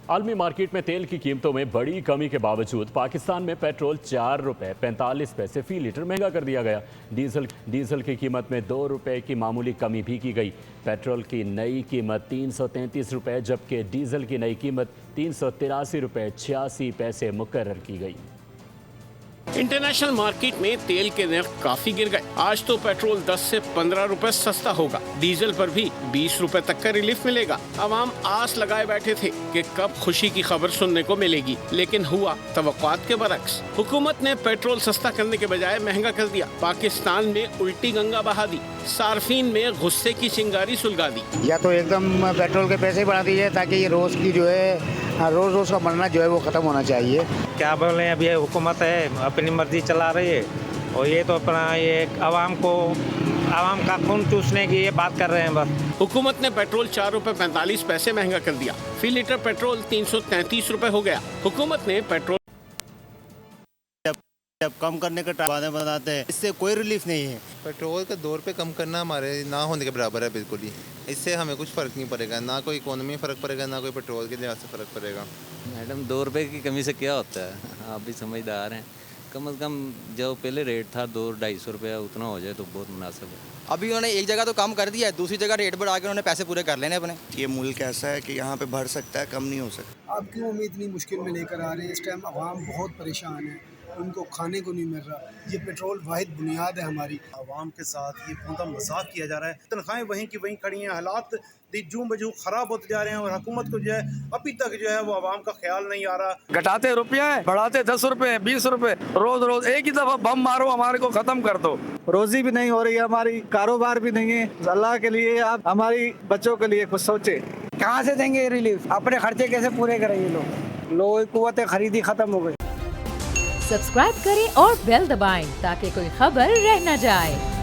आलमी मार्केट में तेल की कीमतों में बड़ी कमी के बावजूद पाकिस्तान में पेट्रोल 4 रुपये 45 पैसे फी लीटर महंगा कर दिया गया। डीजल की कीमत में 2 रुपये की मामूली कमी भी की गई। पेट्रोल की नई कीमत 333 रुपये जबकि डीजल की नई कीमत 383 रुपये 86 पैसे मुकर्रर की गई। इंटरनेशनल मार्केट में तेल के नर्ख काफी गिर गए। आज तो पेट्रोल 10 से 15 रुपए सस्ता होगा। डीजल पर भी 20 रुपए तक का रिलीफ मिलेगा। अवाम आस लगाए बैठे थे कि कब खुशी की खबर सुनने को मिलेगी, लेकिन हुआ तवक्कुआत के बरक्स। हुकूमत ने पेट्रोल सस्ता करने के बजाय महंगा कर दिया। पाकिस्तान में उल्टी गंगा बहा दी। सार्फिन में गुस्से की चिंगारी सुलगा दी। या तो एकदम पेट्रोल के पैसे बढ़ा दीजिए ताकि ये रोज की जो है रोज का मरना जो है वो खत्म होना चाहिए। क्या बोले, अब ये हुकूमत है अपनी मर्जी चला रही है और ये तो अपना ये आवाम का खून चूसने की ये बात कर रहे हैं बस। हुकूमत ने पेट्रोल 4 रुपए 45 पैसे महंगा कर दिया। फी लीटर पेट्रोल 333 रुपए हो गया। हुकूमत ने पेट्रोल जब कम करने का वादे बनाते हैं, इससे कोई रिलीफ नहीं है। पेट्रोल का 2 रुपये कम करना हमारे ना होने के बराबर है बिल्कुल ही। इससे हमें कुछ फ़र्क नहीं पड़ेगा, ना कोई इकोनॉमी में फ़र्क पड़ेगा, ना कोई पेट्रोल के लिहाज से फ़र्क पड़ेगा। मैडम 2 रुपये की कमी से क्या होता है, आप भी समझदार हैं। कम से कम जो पहले रेट था 200-250 रुपया उतना हो जाए तो बहुत मुनासिब है। अभी उन्होंने एक जगह तो कम कर दिया है, दूसरी जगह रेट बढ़ा के उन्होंने पैसे पूरे कर लेने अपने। ये मुल्क ऐसा है कि यहाँ पे बढ़ सकता है, कम नहीं हो सकता। आप क्यों हमें इतनी मुश्किल में लेकर आ रहे हैं? इस टाइम आवाम बहुत परेशान है, उनको खाने को नहीं मिल रहा। ये पेट्रोल वाहिद बुनियाद है हमारी। आवाम के साथ ये पूरा मजाक किया जा रहा है। तनख्वाहें वहीं की वहीं खड़ी हैं, हालात जूं बजूं खराब होते जा रहे हैं और हुकूमत को जो है अभी तक जो है वो आवाम का ख्याल नहीं आ रहा। घटाते रुपया है, बढ़ाते 10 रुपए 20 रुपए, रोज एक ही दफा बम मारो, हमारे को खत्म कर दो। रोजी भी नहीं हो रही है हमारी, कारोबार भी नहीं है। अल्लाह के लिए आप हमारी बच्चों के लिए कुछ सोचे। कहाँ से देंगे रिलीफ? अपने खर्चे कैसे पूरे करेंगे लोग की कुव्वत खरीदी खत्म हो गई। सब्सक्राइब करें और बेल दबाएं ताकि कोई खबर रह न जाए।